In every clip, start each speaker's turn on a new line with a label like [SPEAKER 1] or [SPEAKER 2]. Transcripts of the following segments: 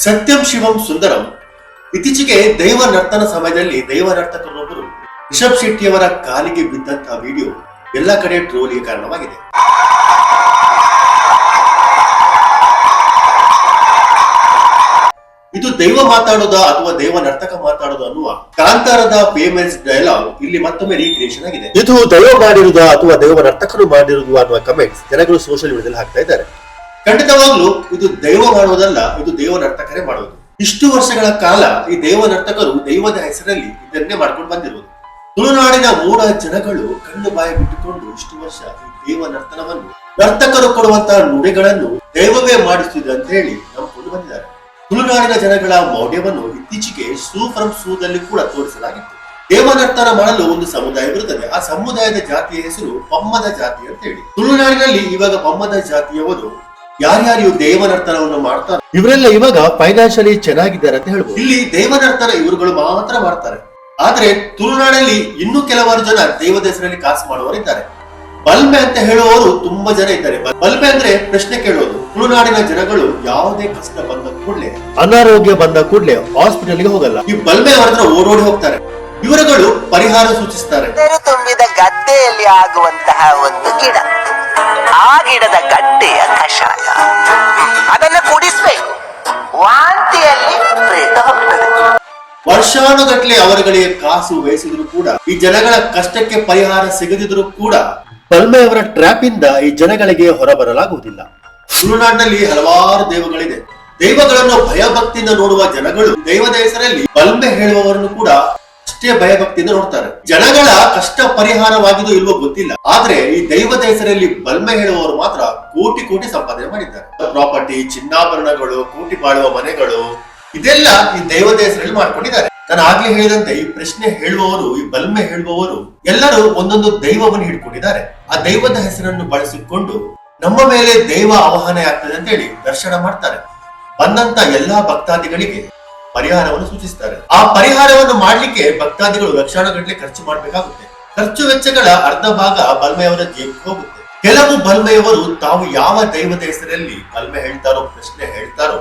[SPEAKER 1] ಸತ್ಯಂ ಶಿವಂ ಸುಂದರಂ. ಇತ್ತೀಚೆಗೆ ದೈವ ನರ್ತನ ಸಮಯದಲ್ಲಿ ದೈವ ನರ್ತಕರೊಬ್ಬರು ರಿಷಬ್ ಶೆಟ್ಟಿಯವರ ಕಾಲಿಗೆ ಬಿದ್ದಂತಹ ವಿಡಿಯೋ ಎಲ್ಲ ಕಡೆ ಟ್ರೋಲಿಗೆ ಕಾರಣವಾಗಿದೆ. ಇದು ದೈವ ಮಾತಾಡೋದ ಅಥವಾ ದೈವ ನರ್ತಕ ಮಾತಾಡೋದು ಅನ್ನುವ ಕಾಂತಾರದ ಫೇಮಸ್ ಡೈಲಾಗ್ ಇಲ್ಲಿ ಮತ್ತೊಮ್ಮೆ ರೀಕ್ರಿಯೇಷನ್ ಆಗಿದೆ. ಇದು ದೈವ ಮಾಡಿರುವುದಾ ಅಥವಾ ದೈವ ನರ್ತಕರು ಮಾಡಿರುವುದು ಅನ್ನುವ ಕಮೆಂಟ್ಸ್ ಜನಗಳು ಸೋಷಿಯಲ್ ಮೀಡಿಯಾದಲ್ಲಿ ಹಾಕ್ತಾ ಇದ್ದಾರೆ. ಖಂಡಿತವಾಗ್ಲೂ ಇದು ದೈವ ಮಾಡುವುದಲ್ಲ, ಇದು ದೈವ ನರ್ತಕರೇ ಮಾಡುವುದು. ಇಷ್ಟು ವರ್ಷಗಳ ಕಾಲ ಈ ದೈವ ನರ್ತಕರು ದೈವದ ಹೆಸರಲ್ಲಿ ಇದನ್ನೇ ಮಾಡ್ಕೊಂಡು ಬಂದಿರುವುದು. ತುಳುನಾಡಿನ ಮೂಢ ಜನಗಳು ಕಣ್ಣು ಬಾಯಿ ಬಿಟ್ಟುಕೊಂಡು ಇಷ್ಟು ವರ್ಷ ಈ ದೈವ ನರ್ತನವನ್ನು ನರ್ತಕರು ಕೊಡುವಂತಹ ನುಡಿಗಳನ್ನು ದೈವವೇ ಮಾಡಿಸುತ್ತಿದೆ ಅಂತ ಹೇಳಿ ನಂಬಿಕೊಂಡು ಬಂದಿದ್ದಾರೆ. ತುಳುನಾಡಿನ ಜನಗಳ ಮೌಢ್ಯವನ್ನು ಇತ್ತೀಚೆಗೆ ಸೂ ಫ್ರಮ್ ಸೂದಲ್ಲಿ ಕೂಡ ತೋರಿಸಲಾಗಿತ್ತು. ದೇವ ನರ್ತನ ಮಾಡಲು ಒಂದು ಸಮುದಾಯವಿರುತ್ತದೆ. ಆ ಸಮುದಾಯದ ಜಾತಿಯ ಹೆಸರು ಪಮ್ಮದ ಜಾತಿ ಅಂತ ಹೇಳಿ. ತುಳುನಾಡಿನಲ್ಲಿ ಇವಾಗ ಪಮ್ಮದ ಜಾತಿಯವರು ಯಾರ್ಯಾರು ದೇವ ನರ್ತನವನ್ನು ಮಾಡ್ತಾರೆ ಇವರೆಲ್ಲ ಇವಾಗ ಫೈನಾನ್ಷಿಯಲಿ ಚೆನ್ನಾಗಿದ್ದಾರೆ ಅಂತ ಹೇಳ್ಬೋದು. ಇಲ್ಲಿ ದೇವ ನರ್ತನ ಇವರುಗಳು ಮಾತ್ರ ಮಾಡ್ತಾರೆ. ಆದ್ರೆ ತುಳುನಾಡಲ್ಲಿ ಇನ್ನೂ ಕೆಲವಾರು ಜನ ದೈವದ ಹೆಸರಲ್ಲಿ ಕಾಸು ಮಾಡುವವರಿದ್ದಾರೆ. ಬಲ್ಮೆ ಅಂತ ಹೇಳುವವರು ತುಂಬಾ ಜನ ಇದ್ದಾರೆ. ಬಲ್ಮೆ ಅಂದ್ರೆ ಪ್ರಶ್ನೆ ಕೇಳೋದು. ತುಳುನಾಡಿನ ಜನಗಳು ಯಾವುದೇ ಕಷ್ಟ ಬಂದ ಕೂಡಲೇ, ಅನಾರೋಗ್ಯ ಬಂದ ಕೂಡಲೇ ಹಾಸ್ಪಿಟಲ್ಗೆ ಹೋಗಲ್ಲ. ಈ ಬಲ್ಮೆ ಅವರ ಹತ್ರ ಓಡೋಡಿ ಹೋಗ್ತಾರೆ. ಇವರುಗಳು ಪರಿಹಾರ ಸೂಚಿಸ್ತಾರೆ.
[SPEAKER 2] ತುಂಬಿದ ಗದ್ದೆಯಲ್ಲಿ ಆಗುವಂತಹ ಒಂದು ಗಿಡ, ಆ ಗಿಡದ ಗಡ್ಡೆಯ ಕಷಾಯ, ಅದನ್ನ ಕುಡಿಸ್ಬೇಕು. ವಾಂತಿಯಲ್ಲಿ ಪ್ರೇತ ಹೋಗ್ತದೆ.
[SPEAKER 1] ವರ್ಷಾನುಗಟ್ಲೆ ಅವರುಗಳಿಗೆ ಕಾಸು ವಹಿಸಿದ್ರು ಕೂಡ ಈ ಜನಗಳ ಕಷ್ಟಕ್ಕೆ ಪರಿಹಾರ ಸಿಗದಿದ್ರು ಕೂಡ ಬಲ್ಮೆಯವರ ಟ್ರ್ಯಾಪ್ ಇಂದ ಈ ಜನಗಳಿಗೆ ಹೊರಬರಲಾಗುವುದಿಲ್ಲ. ತುಳುನಾಡಿನಲ್ಲಿ ಹಲವಾರು ದೈವಗಳಿದೆ. ದೈವಗಳನ್ನು ಭಯಭಕ್ತಿಯಿಂದ ನೋಡುವ ಜನಗಳು ದೈವದ ಹೆಸರಲ್ಲಿ ಬಲ್ಮೆ ಹೇಳುವವರನ್ನು ಕೂಡ ಅಷ್ಟೇ ಭಯಭಕ್ತಿಯಿಂದ ನೋಡ್ತಾರೆ. ಜನಗಳ ಕಷ್ಟ ಪರಿಹಾರವಾಗಿದೋ ಇಲ್ವೋ ಗೊತ್ತಿಲ್ಲ, ಆದ್ರೆ ಈ ದೈವದ ಹೆಸರಲ್ಲಿ ಬಲ್ಮೆ ಹೇಳುವವರು ಮಾತ್ರ ಕೋಟಿ ಕೋಟಿ ಸಂಪಾದನೆ ಮಾಡಿದ್ದಾರೆ. ಪ್ರಾಪರ್ಟಿ, ಚಿನ್ನಾಭರಣಗಳು, ಕೋಟಿ ಬಾಳುವ ಮನೆಗಳು, ಇದೆಲ್ಲ ಈ ದೈವದ ಹೆಸರಲ್ಲಿ ಮಾಡ್ಕೊಂಡಿದ್ದಾರೆ. ನಾನು ಆಗ್ಲೇ ಹೇಳಿದಂತೆ ಈ ಪ್ರಶ್ನೆ ಹೇಳುವವರು, ಈ ಬಲ್ಮೆ ಹೇಳುವವರು ಎಲ್ಲರೂ ಒಂದೊಂದು ದೈವವನ್ನು ಹಿಡ್ಕೊಂಡಿದ್ದಾರೆ. ಆ ದೈವದ ಹೆಸರನ್ನು ಬಳಸಿಕೊಂಡು ನಮ್ಮ ಮೇಲೆ ದೈವ ಆವಾಹನೆ ಆಗ್ತದೆ ಅಂತ ಹೇಳಿ ದರ್ಶನ ಮಾಡ್ತಾರೆ. ಬಂದಂತ ಎಲ್ಲಾ ಭಕ್ತಾದಿಗಳಿಗೆ ಪರಿಹಾರವನ್ನು ಸೂಚಿಸ್ತಾರೆ. ಆ ಪರಿಹಾರವನ್ನು ಮಾಡ್ಲಿಕ್ಕೆ ಭಕ್ತಾದಿಗಳು ಲಕ್ಷಾನುಗಟ್ಟಲೆ ಖರ್ಚು ಮಾಡ್ಬೇಕಾಗುತ್ತೆ. ಖರ್ಚು ವೆಚ್ಚಗಳ ಅರ್ಧ ಭಾಗ ಬಲ್ಮೆಯವರ ಜೇಬಿಗೆ ಹೋಗುತ್ತೆ. ಕೆಲವು ಬಲ್ಮೆಯವರು ತಾವು ಯಾವ ದೈವದ ಹೆಸರಲ್ಲಿ ಬಲ್ಮೆ ಹೇಳ್ತಾರೋ, ಪ್ರಶ್ನೆ ಹೇಳ್ತಾರೋ,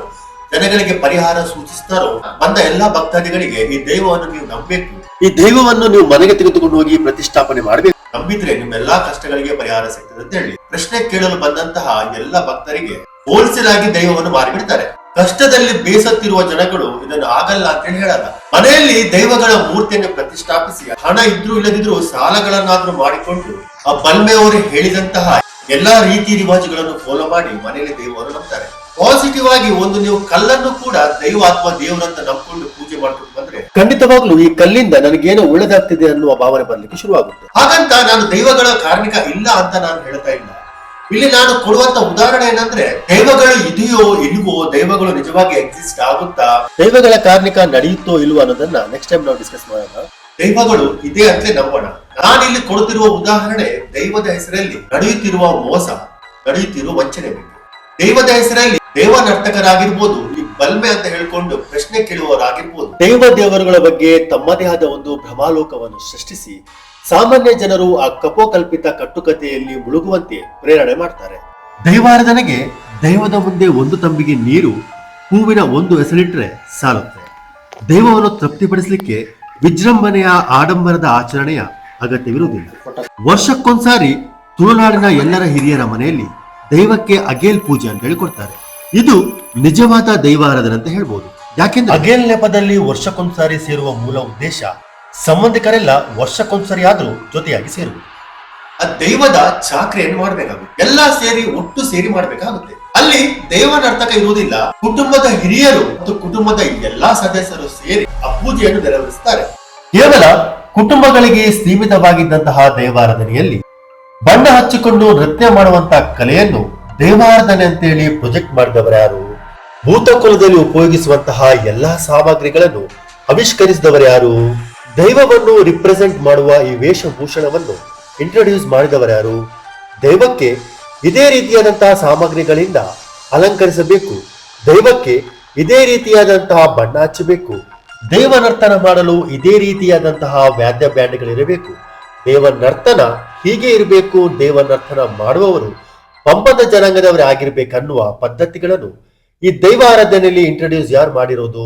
[SPEAKER 1] ಜನಗಳಿಗೆ ಪರಿಹಾರ ಸೂಚಿಸ್ತಾರೋ, ಬಂದ ಎಲ್ಲಾ ಭಕ್ತಾದಿಗಳಿಗೆ ಈ ದೈವವನ್ನು ನೀವು ನಂಬಬೇಕು, ಈ ದೈವವನ್ನು ನೀವು ಮನೆಗೆ ತೆಗೆದುಕೊಂಡು ಹೋಗಿ ಪ್ರತಿಷ್ಠಾಪನೆ ಮಾಡಬೇಕು, ನಂಬಿದ್ರೆ ನಿಮ್ಮೆಲ್ಲಾ ಕಷ್ಟಗಳಿಗೆ ಪರಿಹಾರ ಸಿಗ್ತದೆ ಅಂತ ಹೇಳಿ ಪ್ರಶ್ನೆ ಕೇಳಲು ಬಂದಂತಹ ಎಲ್ಲಾ ಭಕ್ತರಿಗೆ ಹೋಲ್ಸೇಲ್ ಆಗಿ ದೈವವನ್ನು ಮಾರಿಬಿಡ್ತಾರೆ. ಕಷ್ಟದಲ್ಲಿ ಬೇಸತ್ತಿರುವ ಜನಗಳು ಇದನ್ನು ಆಗಲ್ಲ ಅಂತ ಹೇಳಿ ಹೇಳಲ್ಲ. ಮನೆಯಲ್ಲಿ ದೈವಗಳ ಮೂರ್ತಿಯನ್ನು ಪ್ರತಿಷ್ಠಾಪಿಸಿ ಹಣ ಇದ್ರೂ ಇಲ್ಲದಿದ್ರು ಸಾಲಗಳನ್ನಾದ್ರೂ ಮಾಡಿಕೊಂಡು ಆ ಬಲ್ಮೆಯವರು ಹೇಳಿದಂತಹ ಎಲ್ಲಾ ರೀತಿ ರಿವಾಜುಗಳನ್ನು ಫಾಲೋ ಮಾಡಿ ಮನೆಯಲ್ಲಿ ದೈವವನ್ನು ನಂಬ್ತಾರೆ. ಪಾಸಿಟಿವ್ ಆಗಿ ಒಂದು ನೀವು ಕಲ್ಲನ್ನು ಕೂಡ ದೈವ ಅಥವಾ ದೇವರಂತ ನಂಬಿಕೊಂಡು ಪೂಜೆ ಮಾಡ್ಕೊಂಡು ಬಂದ್ರೆ ಖಂಡಿತವಾಗ್ಲೂ ಈ ಕಲ್ಲಿಂದ ನನಗೇನೋ ಒಳ್ಳೆದಾಗ್ತಿದೆ ಅನ್ನುವ ಭಾವನೆ ಬರ್ಲಿಕ್ಕೆ ಶುರುವಾಗುತ್ತೆ. ಹಾಗಂತ ನಾನು ದೈವಗಳ ಕಾರ್ಮಿಕ ಇಲ್ಲ ಅಂತ ನಾನು ಹೇಳ್ತಾ ಇಲ್ಲ. ಇಲ್ಲಿ ನಾನು ಕೊಡುವಂತ ಉದಾಹರಣೆ ಏನಂದ್ರೆ, ದೈವಗಳು ಇದೆಯೋ ಇಲ್ವೋ, ದೈವಗಳು ನಿಜವಾಗಿ ಎಕ್ಸಿಸ್ಟ್ ಆಗುತ್ತಾ, ದೈವಗಳ ಕಾರ್ಮಿಕ ನಡೆಯುತ್ತೋ ಇಲ್ವೋ ಅನ್ನೋದನ್ನ ನೆಕ್ಸ್ಟ್ ಟೈಮ್ ನಾವು ಡಿಸ್ಕಸ್ ಮಾಡೋಣ. ದೈವಗಳು ಇದೆ ಅಂತಲೇ ನಂಬೋಣ. ನಾನು ಇಲ್ಲಿ ಕೊಡುತ್ತಿರುವ ಉದಾಹರಣೆ ದೈವದ ಹೆಸರಲ್ಲಿ ನಡೆಯುತ್ತಿರುವ ಮೋಸ, ನಡೆಯುತ್ತಿರುವ ವಂಚನೆ ಬಗ್ಗೆ. ದೈವದ ಹೆಸರಲ್ಲಿ ದೈವ ನರ್ತಕರಾಗಿರ್ಬೋದು, ಈ ಬಲ್ಮೆ ಅಂತ ಹೇಳ್ಕೊಂಡು ಪ್ರಶ್ನೆ ಕೇಳುವವರಾಗಿರ್ಬೋದು, ದೈವ ದೇವರುಗಳ ಬಗ್ಗೆ ತಮ್ಮದೇ ಆದ ಒಂದು ಭ್ರಮಾಲೋಕವನ್ನು ಸೃಷ್ಟಿಸಿ ಸಾಮಾನ್ಯ ಜನರು ಆ ಕಪೋಕಲ್ಪಿತ ಕಟ್ಟುಕತೆಯಲ್ಲಿ ಮುಳುಗುವಂತೆ ಪ್ರೇರಣೆ ಮಾಡ್ತಾರೆ. ದೈವಾರಾಧನೆಗೆ ದೈವದ ಮುಂದೆ ಒಂದು ತಂಬಿಗೆ ನೀರು, ಹೂವಿನ ಒಂದು ಹೆಸರಿಟ್ರೆ ಸಾಲುತ್ತೆ. ದೈವವನ್ನು ತೃಪ್ತಿಪಡಿಸಲಿಕ್ಕೆ ವಿಜೃಂಭಣೆಯ ಆಡಂಬರದ ಆಚರಣೆಯ ಅಗತ್ಯವಿರುವುದಿಲ್ಲ. ವರ್ಷಕ್ಕೊಂದ್ಸಾರಿ ತುಳುನಾಡಿನ ಎಲ್ಲರ ಹಿರಿಯರ ಮನೆಯಲ್ಲಿ ದೈವಕ್ಕೆ ಅಗೇಲ್ ಪೂಜೆ ಅಂತ ಹೇಳಿಕೊಡ್ತಾರೆ. ಇದು ನಿಜವಾದ ದೈವಾರಾಧನೆ ಅಂತ ಹೇಳ್ಬೋದು. ಯಾಕೆಂದ್ರೆ ಅಗೇಲ್ ನೆಪದಲ್ಲಿ ವರ್ಷಕ್ಕೊಂದ್ಸಾರಿ ಸೇರುವ ಮೂಲ ಉದ್ದೇಶ ಸಂಬಂಧಿಕರೆಲ್ಲ ವರ್ಷಕ್ಕೊಂದ್ಸರಿ ಆದ್ರೂ ಜೊತೆಯಾಗಿ ಸೇರುವುದು. ಆ ದೈವದ ಚಾಕ್ರಿಯನ್ನು ಮಾಡ್ಬೇಕಾಗುತ್ತೆ. ಎಲ್ಲಾ ಸೇರಿ ಒಟ್ಟು ಸೇರಿ ಮಾಡ್ಬೇಕಾಗುತ್ತೆ. ಅಲ್ಲಿ ದೈವ ನರ್ತಕ ಇರುವುದಿಲ್ಲ. ಕುಟುಂಬದ ಹಿರಿಯರು ಮತ್ತು ಕುಟುಂಬದ ಎಲ್ಲಾ ಸದಸ್ಯರು ಸೇರಿ ಆ ಪೂಜೆಯನ್ನು ನೆರವೇರಿಸುತ್ತಾರೆ. ಕೇವಲ ಕುಟುಂಬಗಳಿಗೆ ಸೀಮಿತವಾಗಿದ್ದಂತಹ ದೈವಾರಾಧನೆಯಲ್ಲಿ ಬಣ್ಣ ಹಚ್ಚಿಕೊಂಡು ನೃತ್ಯ ಮಾಡುವಂತ ಕಲೆಯನ್ನು ದೈವಾರಾಧನೆ ಅಂತೇಳಿ ಪ್ರೊಜೆಕ್ಟ್ ಮಾಡಿದವರ್ಯಾರು? ಭೂತಕುಲದಲ್ಲಿ ಉಪಯೋಗಿಸುವಂತಹ ಎಲ್ಲಾ ಸಾಮಗ್ರಿಗಳನ್ನು ಆವಿಷ್ಕರಿಸಿದವರ್ಯಾರು? ದೈವವನ್ನು ರಿಪ್ರೆಸೆಂಟ್ ಮಾಡುವ ಈ ವೇಷಭೂಷಣವನ್ನು ಇಂಟ್ರೊಡ್ಯೂಸ್ ಮಾಡಿದವರ್ಯಾರು? ದೈವಕ್ಕೆ ಇದೇ ರೀತಿಯಾದಂತಹ ಸಾಮಗ್ರಿಗಳಿಂದ ಅಲಂಕರಿಸಬೇಕು, ದೈವಕ್ಕೆ ಇದೇ ರೀತಿಯಾದಂತಹ ಬಣ್ಣ ಹಚ್ಚಬೇಕು, ದೈವ ನರ್ತನ ಮಾಡಲು ಇದೇ ರೀತಿಯಾದಂತಹ ವಾದ್ಯ ಬ್ಯಾಂಡ್ಗಳಿರಬೇಕು, ದೇವ ನರ್ತನ ಹೀಗೆ ಇರಬೇಕು, ದೇವ ನರ್ತನ ಮಾಡುವವರು ಪಂಪದ ಜನಾಂಗದವರೇ ಆಗಿರ್ಬೇಕನ್ನುವ ಪದ್ಧತಿಗಳನ್ನು ಈ ದೈವ ಆರಾಧನೆಯಲ್ಲಿ ಇಂಟ್ರೊಡ್ಯೂಸ್ ಯಾರು ಮಾಡಿರೋದು?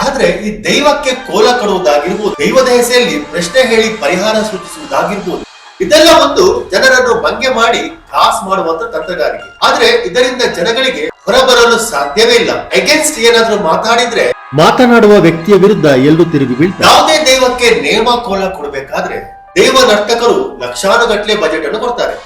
[SPEAKER 1] ಆದ್ರೆ ಈ ದೈವಕ್ಕೆ ಕೋಲ ಕೊಡುವುದಾಗಿರ್ಬೋದು, ದೈವದ ಹೆಸರಲ್ಲಿ ಪ್ರಶ್ನೆ ಹೇಳಿ ಪರಿಹಾರ ಸೂಚಿಸುವುದಾಗಿರ್ಬೋದು, ಇದೆಲ್ಲ ಒಂದು ಜನರನ್ನು ಭಂಗೆ ಮಾಡಿ ಕಾಸ್ ಮಾಡುವಂತ ತಂತ್ರಗಾರಿಕೆ. ಆದ್ರೆ ಇದರಿಂದ ಜನಗಳಿಗೆ ಹೊರಬರಲು ಸಾಧ್ಯವೇ ಇಲ್ಲ. ಅಗೇನ್ಸ್ಟ್ ಏನಾದ್ರೂ ಮಾತಾಡಿದ್ರೆ ಮಾತನಾಡುವ ವ್ಯಕ್ತಿಯ ವಿರುದ್ಧ ಎಲ್ಲೂ ತಿರುಗಿ ಬೀಳ್ತಾರೆ. ಯಾವುದೇ ದೈವಕ್ಕೆ ನೇಮ ಕೋಲ ಕೊಡಬೇಕಾದ್ರೆ ದೈವ ನರ್ತಕರು ಲಕ್ಷಾನುಗಟ್ಟಲೆ ಬಜೆಟ್ ಅನ್ನು ಕೊಡ್ತಾರೆ.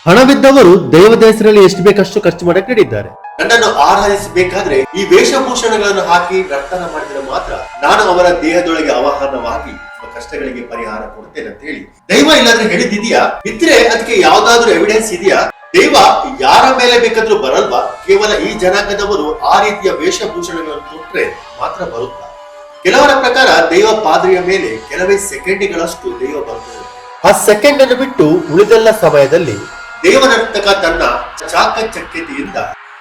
[SPEAKER 1] ಹಣವಿದ್ದವರು ದೈವದ ಹೆಸರಲ್ಲಿ ಎಷ್ಟು ಬೇಕಷ್ಟು ಖರ್ಚು ಮಾಡಕ್ಕೆ ನೀಡಿದ್ದಾರೆ. ನನ್ನನ್ನು ಆರಾಧಿಸಬೇಕಾದ್ರೆ ಈ ವೇಷಭೂಷಣಗಳನ್ನು ಹಾಕಿ ನರ್ತನ ಮಾಡಿದರೆ ಮಾತ್ರ ನಾನು ಅವರ ದೇಹದೊಳಗೆ ಆವಾಹನವಾಗಿ ಕಷ್ಟಗಳಿಗೆ ಪರಿಹಾರ ಕೊಡ್ತೇನೆ ಅಂತ ಹೇಳಿ ದೈವ ಇಲ್ಲಾಂದ್ರೆ ಹೇಳಿದ್ದಿದ್ಯಾ? ಇದ್ರೆ ಅದಕ್ಕೆ ಯಾವ್ದಾದ್ರು ಎವಿಡೆನ್ಸ್ ಇದೆಯಾ? ದೈವ ಯಾರ ಮೇಲೆ ಬೇಕಾದ್ರೂ ಬರಲ್ವಾ? ಕೇವಲ ಈ ಜನಾಂಗದವರು ಆ ರೀತಿಯ ವೇಷಭೂಷಣಗಳನ್ನು ಕೊಟ್ರೆ ಮಾತ್ರ ಬರುತ್ತಾ? ಕೆಲವರ ಪ್ರಕಾರ ದೈವ ಪಾದ್ರಿಯ ಮೇಲೆ ಕೆಲವೇ ಸೆಕೆಂಡ್ಗಳಷ್ಟು ದೈವ ಬರುತ್ತದೆ. ಆ ಸೆಕೆಂಡ್ ಅನ್ನು ಬಿಟ್ಟು ಉಳಿದೆಲ್ಲ ಸಮಯದಲ್ಲಿ ದೇವನರ್ತಕ ತನ್ನ ಚಾಕಚಕ್ಯತೆಯಿಂದ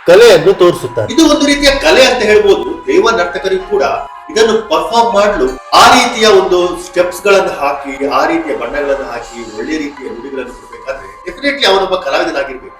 [SPEAKER 1] ಕಲೆಯನ್ನು ತೋರಿಸುತ್ತಾರೆ. ಇದು ಒಂದು ರೀತಿಯ ಕಲೆ ಅಂತ ಹೇಳ್ಬೋದು. ದೈವ ನರ್ತಕರಿಗೂ ಕೂಡ ಇದನ್ನು ಪರ್ಫಾರ್ಮ್ ಮಾಡಲು ಆ ರೀತಿಯ ಒಂದು ಸ್ಟೆಪ್ಸ್ ಗಳನ್ನು ಹಾಕಿ, ಆ ರೀತಿಯ ಬಣ್ಣಗಳನ್ನು ಹಾಕಿ, ಒಳ್ಳೆ ರೀತಿಯ ನುಡಿಗಳನ್ನು ಕೊಡಬೇಕಾದ್ರೆ ಡೆಫಿನೆಟ್ಲಿ ಅವನೊಬ್ಬ ಕಲಾವಿದನಾಗಿರ್ಬೇಕು.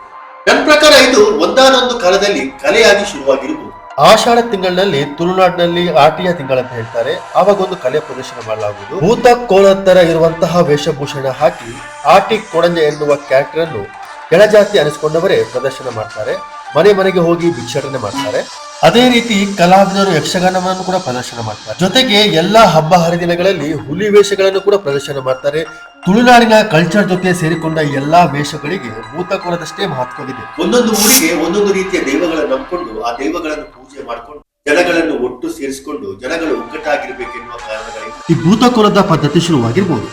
[SPEAKER 1] ನನ್ನ ಪ್ರಕಾರ ಇದು ಒಂದಾನೊಂದು ಕಾಲದಲ್ಲಿ ಕಲೆಯಾಗಿ ಶುರುವಾಗಿರಬಹುದು. ಆಷಾಢ ತಿಂಗಳಿನಲ್ಲಿ ತುಳುನಾಡಿನಲ್ಲಿ ಆಟಿಯ ತಿಂಗಳಂತ ಹೇಳ್ತಾರೆ. ಆವಾಗ ಒಂದು ಕಲೆ ಪ್ರದರ್ಶನ ಮಾಡಲಾಗುವುದು. ಭೂತ ಕೋಲತ್ತರ ಇರುವಂತಹ ವೇಷಭೂಷಣ ಹಾಕಿ ಆಟಿ ಕೊಡಂಜ ಎನ್ನುವ ಕ್ಯಾರೆಕ್ಟರ್ ಅನ್ನು ಕೆಳಜಾತಿ ಅನಿಸಿಕೊಂಡವರೇ ಪ್ರದರ್ಶನ ಮಾಡ್ತಾರೆ. ಮನೆ ಮನೆಗೆ ಹೋಗಿ ಭಿಕ್ಷಾಟನೆ ಮಾಡ್ತಾರೆ. ಅದೇ ರೀತಿ ಕಲಾವಿದರು ಯಕ್ಷಗಾನವನ್ನು ಕೂಡ ಪ್ರದರ್ಶನ ಮಾಡ್ತಾರೆ. ಜೊತೆಗೆ ಎಲ್ಲಾ ಹಬ್ಬ ಹರಿದಿನಗಳಲ್ಲಿ ಹುಲಿ ವೇಷಗಳನ್ನು ಕೂಡ ಪ್ರದರ್ಶನ ಮಾಡ್ತಾರೆ. ತುಳುನಾಡಿನ ಕಲ್ಚರ್ ಜೊತೆ ಸೇರಿಕೊಂಡ ಎಲ್ಲಾ ವೇಷಗಳಿಗೆ ಭೂತಕೋಲದಷ್ಟೇ ಮಹತ್ವವಿದೆ. ಒಂದೊಂದು ಊರಿಗೆ ಒಂದೊಂದು ರೀತಿಯ ದೈವಗಳನ್ನು ನಂಬಿಕೊಂಡು ಆ ದೈವಗಳನ್ನು ಪೂಜೆ ಮಾಡಿಕೊಂಡು ಜನಗಳನ್ನು ಒಟ್ಟು ಸೇರಿಸಿಕೊಂಡು ಜನಗಳು ಒಗ್ಗಟ್ಟಾಗಿರ್ಬೇಕೆನ್ನುವ ಕಾರಣಗಳಿಂದ ಈ ಭೂತಕೋಲದ ಪದ್ಧತಿ ಶುರುವಾಗಿರ್ಬೋದು.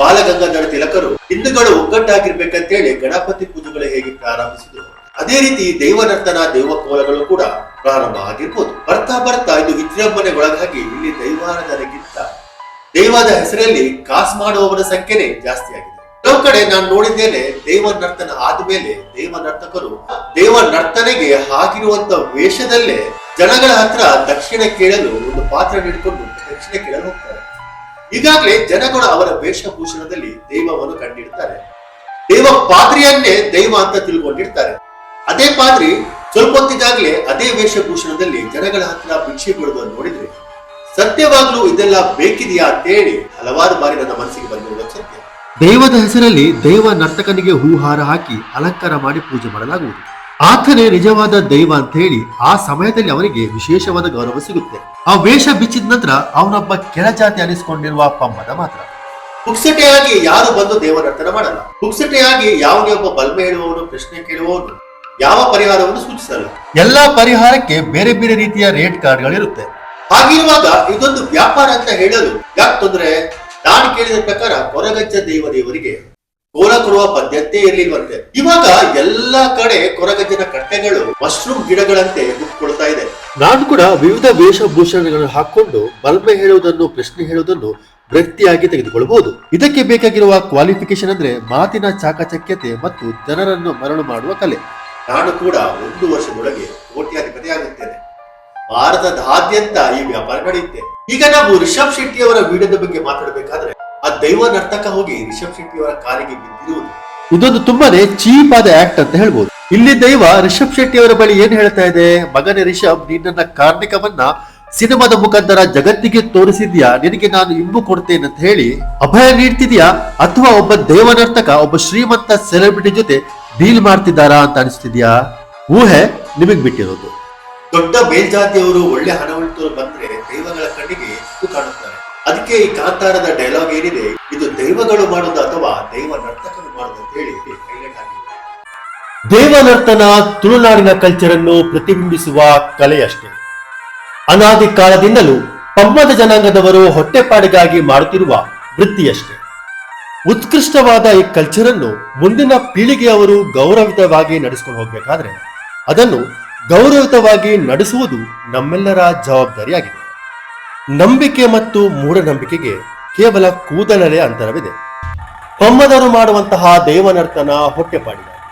[SPEAKER 1] ಬಾಲಗಂಗಾಧರ ತಿಲಕರು ಹಿಂದೂಗಳು ಒಗ್ಗಟ್ಟಾಗಿರ್ಬೇಕಂತೇಳಿ ಗಣಪತಿ ಪೂಜೆಗಳು ಹೇಗೆ ಪ್ರಾರಂಭಿಸಿದ್ರು, ಅದೇ ರೀತಿ ದೈವ ನರ್ತನ ದೈವ ಕೋಲಗಳು ಕೂಡ ಪ್ರಾರಂಭ ಆಗಿರ್ಬೋದು. ಬರ್ತಾ ಬರ್ತಾ ಇದು ವಿಜೃಂಭಣೆಗೊಳಗಾಗಿ ಇಲ್ಲಿ ದೈವಾರಾಧನೆಗಿಂತ ದೈವದ ಹೆಸರಲ್ಲಿ ಕಾಸ್ ಮಾಡುವವರ ಸಂಖ್ಯೆನೇ ಜಾಸ್ತಿ ಆಗಿದೆ. ಕೆಲವು ಕಡೆ ನಾನು ನೋಡಿದ್ದೇನೆ, ದೈವ ನರ್ತನ ಆದ್ಮೇಲೆ ದೈವ ನರ್ತಕರು ದೈವ ನರ್ತನೆಗೆ ಹಾಕಿರುವಂತ ವೇಷದಲ್ಲೇ ಜನಗಳ ಹತ್ರ ದಕ್ಷಿಣ ಕೇಳಲು ಒಂದು ಪಾತ್ರ ನೀಡಿಕೊಂಡು ದಕ್ಷಿಣ ಕೇಳಲು ಹೋಗ್ತಾರೆ. ಈಗಾಗಲೇ ಜನಗಳು ಅವರ ವೇಷಭೂಷಣದಲ್ಲಿ ದೈವವನ್ನು ಕಂಡಿಡ್ತಾರೆ. ದೈವ ಪಾದ್ರಿಯನ್ನೇ ದೈವ ಅಂತ ತಿಳ್ಕೊಂಡಿರ್ತಾರೆ. ಅದೇ ಪಾದ್ರಿ ಸ್ವಲ್ಪ ಹೊತ್ತಿಗಾಗ್ಲೇ ಅದೇ ವೇಷಭೂಷಣದಲ್ಲಿ ಜನಗಳ ಹತ್ರ ಭಿಕ್ಷೆ ಬಿಡುವುದನ್ನು ನೋಡಿದ್ರೆ ಸತ್ಯವಾಗ್ಲೂ ಇದೆಲ್ಲ ಬೇಕಿದೆಯಾ ಅಂತೇಳಿ ಹಲವಾರು ಬಾರಿ ನನ್ನ ಮನಸ್ಸಿಗೆ ಬಂದಿರುವ ಸತ್ಯ. ದೈವದ ಹೆಸರಲ್ಲಿ ದೈವ ನರ್ತಕನಿಗೆ ಹೂಹಾರ ಹಾಕಿ ಅಲಂಕಾರ ಮಾಡಿ ಪೂಜೆ ಮಾಡಲಾಗುವುದು. ಆತನೇ ನಿಜವಾದ ದೈವ ಅಂತ ಹೇಳಿ ಆ ಸಮಯದಲ್ಲಿ ಅವನಿಗೆ ವಿಶೇಷವಾದ ಗೌರವ ಸಿಗುತ್ತೆ. ಆ ವೇಷ ಬಿಚ್ಚಿದ ನಂತರ ಅವನೊಬ್ಬ ಕೆಳಜಾತಿ ಅನಿಸಿಕೊಂಡಿರುವ ಪಂಬದ ಮಾತ್ರ. ಪುಕ್ಸಟೆಯಾಗಿ ಯಾರು ಬಂದು ದೇವ ನರ್ತನ ಮಾಡಲ್ಲ. ಪುಕ್ಸಟೆಯಾಗಿ ಯಾವನೇ ಒಬ್ಬ ಬಲ್ಮೆ ಹೇಳುವವನು, ಪ್ರಶ್ನೆ ಕೇಳುವವನು ಯಾವ ಪರಿಹಾರವನ್ನು ಸೂಚಿಸಲ್ಲ. ಎಲ್ಲಾ ಪರಿಹಾರಕ್ಕೆ ಬೇರೆ ಬೇರೆ ರೀತಿಯ ರೇಟ್ ಕಾರ್ಡ್ಗಳಿರುತ್ತೆ. ಹಾಗಿರುವಾಗ ಇದೊಂದು ವ್ಯಾಪಾರ ಅಂತ ಹೇಳಲು ಯಾಕೆ ತೊಂದರೆ? ನಾನು ಕೇಳಿದ ಪ್ರಕಾರ ಕೊರಗಜ್ಜ ದೇವರಿಗೆ ಕೋಲ ಕೊಡುವ ಪದ್ಧತಿ ಇರಲಿಲ್ವಂತೆ. ಇವಾಗ ಎಲ್ಲಾ ಕಡೆ ಕೊರಗಜ್ಜನ ಕಟ್ಟೆಗಳು ಮಶ್ರೂಮ್ ಗಿಡಗಳಂತೆ ಹುಟ್ಟುಕೊಳ್ತಾ ಇದೆ. ನಾನು ಕೂಡ ವಿವಿಧ ವೇಷಭೂಷಣಗಳನ್ನು ಹಾಕೊಂಡು ಬಲ್ಮೆ ಹೇಳುವುದನ್ನು, ಪ್ರಶ್ನೆ ಹೇಳುವುದನ್ನು ವೃತ್ತಿಯಾಗಿ ತೆಗೆದುಕೊಳ್ಳಬಹುದು. ಇದಕ್ಕೆ ಬೇಕಾಗಿರುವ ಕ್ವಾಲಿಫಿಕೇಶನ್ ಅಂದ್ರೆ ಮಾತಿನ ಚಾಕಚಕ್ಯತೆ ಮತ್ತು ಜನರನ್ನು ಮರಳು ಮಾಡುವ ಕಲೆ. ನಾನು ಕೂಡ 1 ವರ್ಷದೊಳಗೆ ಕೋಟ್ಯಾಧಿಪತಿ ಆಗುತ್ತೇನೆ. ಭಾರತದಾದ್ಯಂತ ಈ ವ್ಯಾಪಾರ ನಡೆಯುತ್ತೆ. ಈಗ ನಾವು ರಿಷಬ್ ಶೆಟ್ಟಿ ಅವರ ವಿಡಿಯೋದ ಬಗ್ಗೆ ಮಾತಾಡಬೇಕಾದ್ರೆ ಆ ದೈವ ನರ್ತಕ ಹೋಗಿ ರಿಷಬ್ ಶೆಟ್ಟಿ ಅವರ ಕಾಲಿಗೆ ಬಿದ್ದಿರುವುದು ಇದೊಂದು ತುಂಬಾನೇ ಚೀಪ್ ಆದ ಆಕ್ಟ್ ಅಂತ ಹೇಳ್ಬೋದು. ಇಲ್ಲಿ ದೈವ ರಿಷಬ್ ಶೆಟ್ಟಿ ಅವರ ಬಳಿ ಏನ್ ಹೇಳ್ತಾ ಇದೆ? ಮಗನೇ ರಿಷಬ್, ನಿನ್ನ ಕಾರ್ಣಿಕವನ್ನ ಸಿನಿಮಾದ ಮುಖಾಂತರ ಜಗತ್ತಿಗೆ ತೋರಿಸಿದ್ಯಾ, ನಿನಗೆ ನಾನು ಇಂಬು ಕೊಡ್ತೇನೆ ಅಂತ ಹೇಳಿ ಅಭಯ ನೀಡ್ತಿದ್ಯಾ, ಅಥವಾ ಒಬ್ಬ ದೈವ ನರ್ತಕ ಒಬ್ಬ ಶ್ರೀಮಂತ ಸೆಲೆಬ್ರಿಟಿ ಜೊತೆ ಡೀಲ್ ಮಾಡ್ತಿದ್ದಾರಾ ಅಂತ ಅನಿಸ್ತಿದ್ಯಾ? ಊಹೆ ನಿಮಗ್ ಬಿಟ್ಟಿರೋದು. ದೊಡ್ಡ ಮೇಲ್ಜಾತಿಯವರು ಒಳ್ಳೆ ಹಣ ಉಳಿತವರು ಬಂದ್ರೆ ದೈವಗಳ ಕಣ್ಣಿಗೆ ಎಷ್ಟು ಕಾಣುತ್ತಾರೆ. ಅದಕ್ಕೆ ಈ ಕಾಂತಾರದ ಡೈಲಾಗ್ ಏನಿದೆ, ಇದು ದೈವಗಳು ಮಾಡೋದು ಅಥವಾ ದೈವ ನರ್ತಕರು ಮಾಡೋದು ಅಂತ ಹೇಳಿ ಹೈಲೈಟ್ ಆಗಿದೆ. ದೈವ ನರ್ತನ ತುಳುನಾಡಿನ ಕಲ್ಚರ್ ಅನ್ನು ಪ್ರತಿಬಿಂಬಿಸುವ ಕಲೆಯಷ್ಟೇ. ಅನಾದಿ ಕಾಲದಿಂದಲೂ ಪಂಬದ ಜನಾಂಗದವರು ಹೊಟ್ಟೆಪಾಡಿಗಾಗಿ ಮಾಡುತ್ತಿರುವ ವೃತ್ತಿಯಷ್ಟೇ. ಉತ್ಕೃಷ್ಟವಾದ ಈ ಕಲ್ಚರ್ ಅನ್ನು ಮುಂದಿನ ಪೀಳಿಗೆಯವರು ಗೌರವಿತವಾಗಿ ನಡೆಸಿಕೊಂಡು ಹೋಗ್ಬೇಕಾದ್ರೆ ಅದನ್ನು ಗೌರವಿತವಾಗಿ ನಡೆಸುವುದು ನಮ್ಮೆಲ್ಲರ ಜವಾಬ್ದಾರಿಯಾಗಿದೆ. ನಂಬಿಕೆ ಮತ್ತು ಮೂಢನಂಬಿಕೆಗೆ ಕೇವಲ ಕೂದಲೇ ಅಂತರವಿದೆ. ಪಂಬದವರು ಮಾಡುವಂತಹ ದೇವನರ್ತನ ಹೊಟ್ಟೆಪಾಡಿಗಾಗಿ,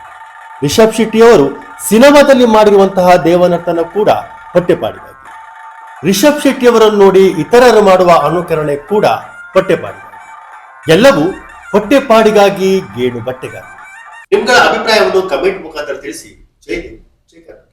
[SPEAKER 1] ರಿಷಬ್ ಶೆಟ್ಟಿಯವರು ಸಿನಿಮಾದಲ್ಲಿ ಮಾಡಿರುವಂತಹ ದೇವನರ್ತನ ಕೂಡ ಹೊಟ್ಟೆಪಾಡಿಗಾಗಿ, ರಿಷಬ್ ಶೆಟ್ಟಿಯವರನ್ನು ನೋಡಿ ಇತರರು ಮಾಡುವ ಅನುಕರಣೆ ಕೂಡ ಹೊಟ್ಟೆಪಾಡಿಗಾಗಿ, ಎಲ್ಲವೂ ಹೊಟ್ಟೆಪಾಡಿಗಾಗಿ, ಗೇಣು ಬಟ್ಟೆಗಾಗಿ. ನಿಮ್ಗಳ ಅಭಿಪ್ರಾಯವನ್ನು ಕಮೆಂಟ್ ಮುಖಾಂತರ ತಿಳಿಸಿ. ಜೈ ಹಿಂದ್, ಜೈ ಕರ್ನಾಟಕ.